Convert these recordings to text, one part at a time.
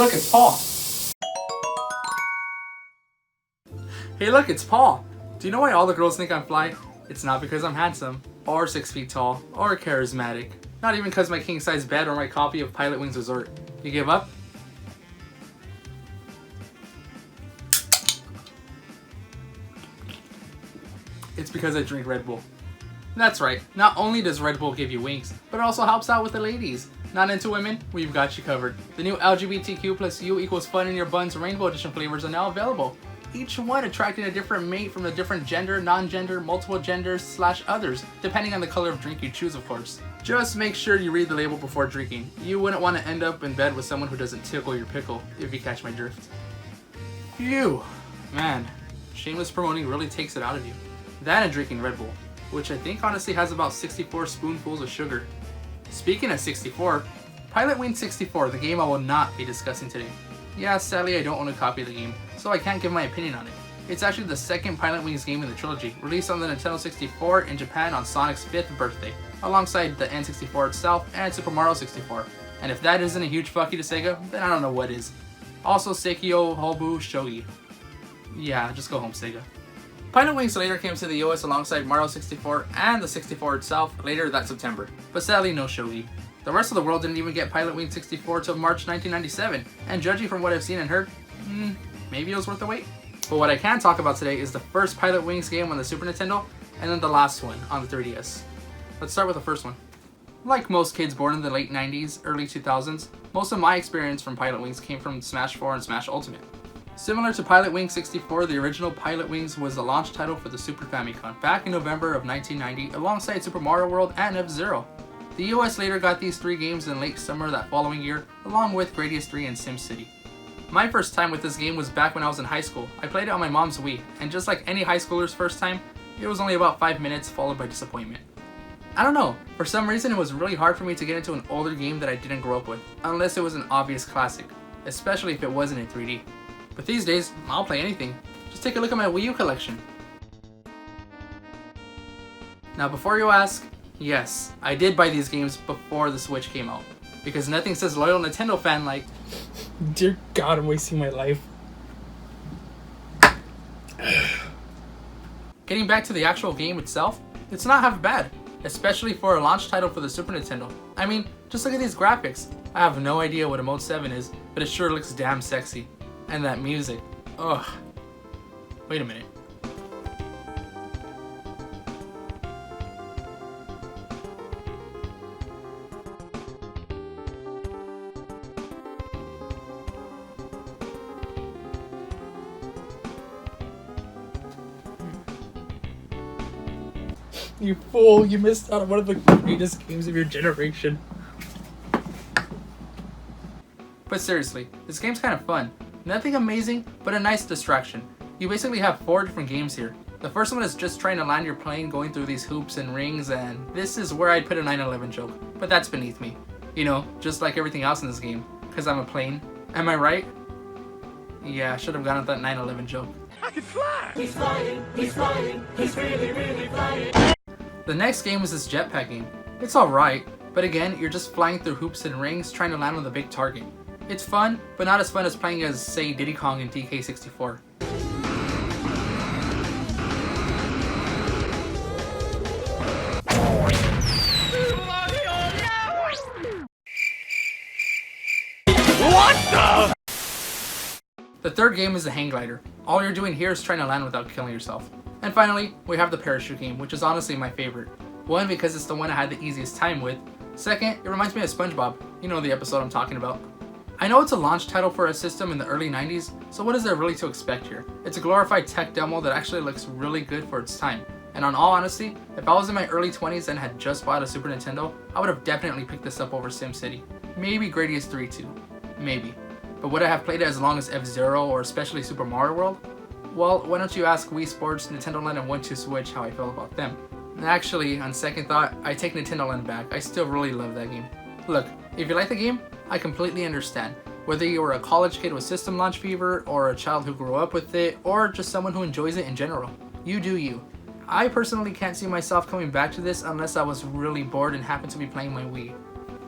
look, it's Paul. Hey look, it's Paul. Do you know why all the girls think I'm fly? It's not because I'm handsome, or 6 feet tall, or charismatic. Not even because my king-size bed or my copy of Pilot Wings Resort. You give up? It's because I drink Red Bull. That's right, not only does Red Bull give you wings, but it also helps out with the ladies. Not into women? We've got you covered. The new LGBTQ plus U equals fun in your buns rainbow edition flavors are now available. Each one attracting a different mate from a different gender, non-gender, multiple genders / others, depending on the color of drink you choose, of course. Just make sure you read the label before drinking. You wouldn't want to end up in bed with someone who doesn't tickle your pickle, if you catch my drift. Phew. Man, shameless promoting really takes it out of you. That and drinking Red Bull, which I think honestly has about 64 spoonfuls of sugar. Speaking of 64, Pilot Wings 64, the game I will not be discussing today. Yeah, sadly I don't own a copy of the game, so I can't give my opinion on it. It's actually the second Pilot Wings game in the trilogy, released on the Nintendo 64 in Japan on Sonic's 5th birthday, alongside the N64 itself and Super Mario 64. And if that isn't a huge fuck you to Sega, then I don't know what is. Also Seikyo Hobu Shogi. Yeah, just go home, Sega. Pilot Wings later came to the US alongside Mario 64 and the 64 itself later that September, but sadly no Shogi. The rest of the world didn't even get Pilot Wings 64 till March 1997, and judging from what I've seen and heard, maybe it was worth the wait. But what I can talk about today is the first Pilot Wings game on the Super Nintendo, and then the last one on the 3DS. Let's start with the first one. Like most kids born in the late 90s, early 2000s, most of my experience from Pilot Wings came from Smash 4 and Smash Ultimate. Similar to Pilot Wings 64, the original Pilot Wings was the launch title for the Super Famicom back in November of 1990 alongside Super Mario World and F-Zero. The US later got these 3 games in late summer that following year, along with Gradius 3 and SimCity. My first time with this game was back when I was in high school. I played it on my mom's Wii, and just like any high schooler's first time, it was only about 5 minutes followed by disappointment. I don't know, for some reason it was really hard for me to get into an older game that I didn't grow up with, unless it was an obvious classic, especially if it wasn't in 3D. But these days, I'll play anything. Just take a look at my Wii U collection. Now before you ask, yes, I did buy these games before the Switch came out, because nothing says loyal Nintendo fan like, dear God, I'm wasting my life. Getting back to the actual game itself, it's not half bad, especially for a launch title for the Super Nintendo. I mean, just look at these graphics. I have no idea what a Mode 7 is, but it sure looks damn sexy. And that music, ugh. Wait a minute. You fool, you missed out on one of the greatest games of your generation. But seriously, this game's kind of fun. Nothing amazing, but a nice distraction. You basically have 4 different games here. The first one is just trying to land your plane going through these hoops and rings, and this is where I'd put a 9/11 joke, but that's beneath me. You know, just like everything else in this game, because I'm a plane. Am I right? Yeah, I should have gone with that 9/11 joke. I can fly! He's flying, he's really, really flying. The next game is this jetpack game. It's alright, but again, you're just flying through hoops and rings trying to land on the big target. It's fun, but not as fun as playing as, say, Diddy Kong in DK64. What The third game is the hang glider. All you're doing here is trying to land without killing yourself. And finally, we have the parachute game, which is honestly my favorite. One, because it's the one I had the easiest time with. Second, it reminds me of SpongeBob. You know the episode I'm talking about. I know it's a launch title for a system in the early 90s, so what is there really to expect here? It's a glorified tech demo that actually looks really good for its time. And on all honesty, if I was in my early 20s and had just bought a Super Nintendo, I would have definitely picked this up over SimCity. Maybe Gradius 3 too. Maybe. But would I have played it as long as F-Zero or especially Super Mario World? Well, why don't you ask Wii Sports, Nintendo Land, and 1-2 Switch how I feel about them. Actually, on second thought, I take Nintendo Land back. I still really love that game. Look, if you like the game, I completely understand. Whether you were a college kid with system launch fever, or a child who grew up with it, or just someone who enjoys it in general. You do you. I personally can't see myself coming back to this unless I was really bored and happened to be playing my Wii.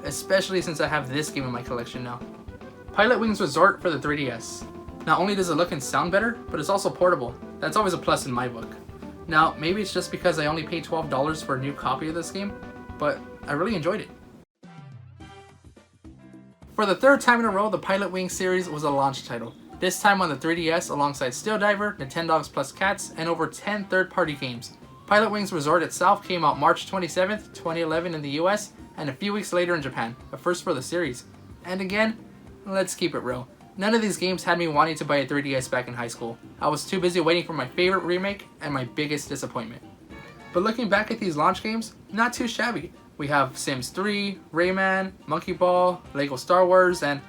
Especially since I have this game in my collection now. Pilot Wings Resort for the 3DS. Not only does it look and sound better, but it's also portable. That's always a plus in my book. Now, maybe it's just because I only paid $12 for a new copy of this game, but I really enjoyed it. For the third time in a row, the Pilot Wings series was a launch title. This time on the 3DS alongside Steel Diver, Nintendogs Plus Cats, and over 10 third-party games. Pilot Wings Resort itself came out March 27th, 2011 in the US, and a few weeks later in Japan, a first for the series. And again, let's keep it real. None of these games had me wanting to buy a 3DS back in high school. I was too busy waiting for my favorite remake and my biggest disappointment. But looking back at these launch games, not too shabby. We have Sims 3, Rayman, Monkey Ball, Lego Star Wars, and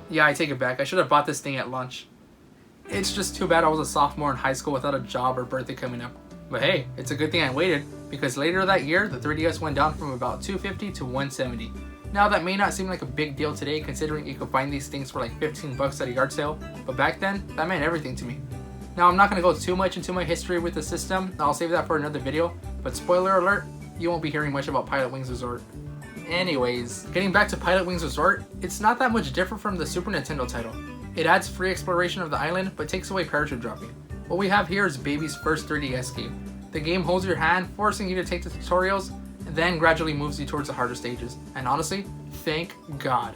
yeah, I take it back. I should have bought this thing at lunch. It's just too bad I was a sophomore in high school without a job or birthday coming up. But hey, it's a good thing I waited, because later that year, the 3DS went down from about $250 to $170. Now that may not seem like a big deal today, considering you could find these things for like 15 bucks at a yard sale, but back then, that meant everything to me. Now I'm not going to go too much into my history with the system, I'll save that for another video, but spoiler alert, you won't be hearing much about Pilot Wings Resort. Anyways, getting back to Pilot Wings Resort, it's not that much different from the Super Nintendo title. It adds free exploration of the island, but takes away parachute dropping. What we have here is baby's first 3DS game. The game holds your hand, forcing you to take the tutorials, and then gradually moves you towards the harder stages. And honestly, thank God.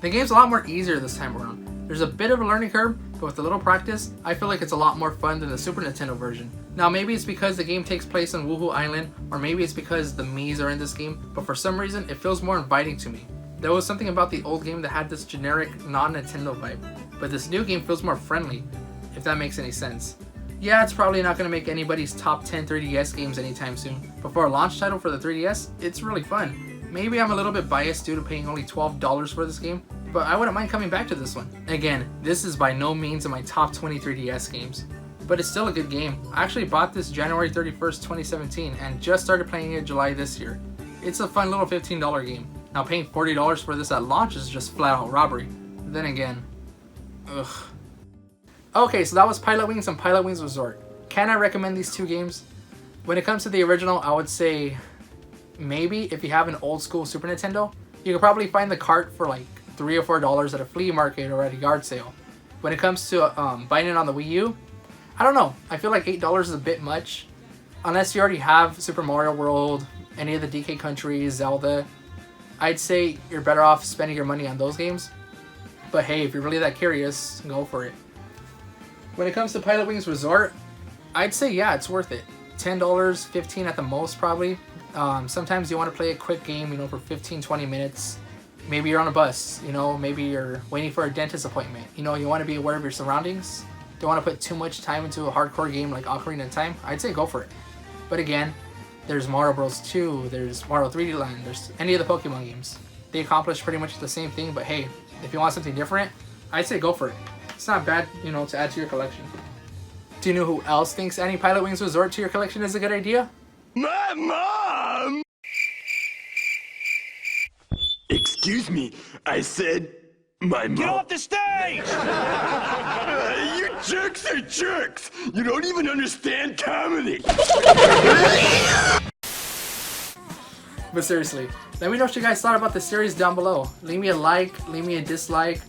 The game's a lot more easier this time around. There's a bit of a learning curve, but with a little practice, I feel like it's a lot more fun than the Super Nintendo version. Now maybe it's because the game takes place on Woohoo Island, or maybe it's because the Miis are in this game, but for some reason it feels more inviting to me. There was something about the old game that had this generic non-Nintendo vibe, but this new game feels more friendly, if that makes any sense. Yeah, it's probably not going to make anybody's top 10 3DS games anytime soon, but for a launch title for the 3DS, it's really fun. Maybe I'm a little bit biased due to paying only $12 for this game, but I wouldn't mind coming back to this one. Again, this is by no means in my top 20 3DS games, but it's still a good game. I actually bought this January 31st, 2017, and just started playing it July this year. It's a fun little $15 game. Now paying $40 for this at launch is just flat out robbery. Then again, ugh. Okay, so that was Pilot Wings and Pilot Wings Resort. Can I recommend these two games? When it comes to the original, I would say maybe if you have an old school Super Nintendo, you could probably find the cart for like $3 or $4 at a flea market or at a yard sale. When it comes to buying it on the Wii U, I don't know. I feel like $8 is a bit much. Unless you already have Super Mario World, any of the DK Country, Zelda, I'd say you're better off spending your money on those games. But hey, if you're really that curious, go for it. When it comes to Pilot Wings Resort, I'd say yeah, it's worth it. $10, $15 at the most probably. Sometimes you want to play a quick game, you know, for 15-20 minutes. Maybe you're on a bus, you know, maybe you're waiting for a dentist appointment. You know, you want to be aware of your surroundings. Don't want to put too much time into a hardcore game like Ocarina of Time. I'd say go for it. But again, there's Mario Bros 2, there's Mario 3D Land, there's any of the Pokemon games. They accomplish pretty much the same thing, but hey, if you want something different, I'd say go for it. It's not bad, you know, to add to your collection. Do you know who else thinks adding Pilot Wings Resort to your collection is a good idea? My mom! Excuse me, I said my mom. Get off the stage! You jerks are jerks! You don't even understand comedy! But seriously, let me know what you guys thought about the series down below. Leave me a like, leave me a dislike.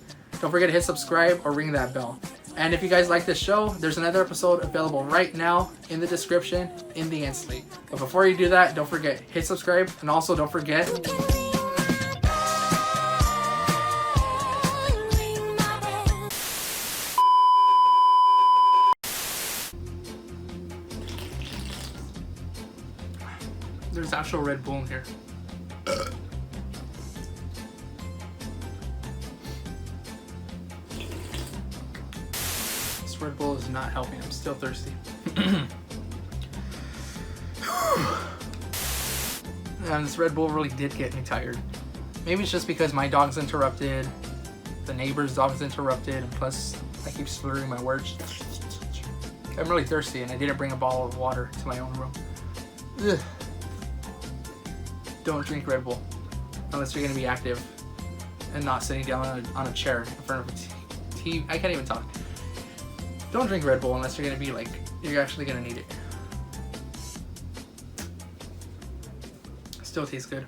Don't forget to hit subscribe or ring that bell. And if you guys like this show, there's another episode available right now in the description in the end slate. But before you do that, don't forget, hit subscribe, and also don't forget... There's actual Red Bull in here. This Red Bull is not helping. I'm still thirsty. And this Red Bull really did get me tired. Maybe it's just because my dog's interrupted, the neighbor's dog's interrupted, and plus I keep slurring my words. I'm really thirsty and I didn't bring a bottle of water to my own room. Ugh. Don't drink Red Bull unless you're going to be active and not sitting down on a chair in front of a TV. I can't even talk. Don't drink Red Bull unless you're going to be like, you're actually going to need it. Still Still tastes good.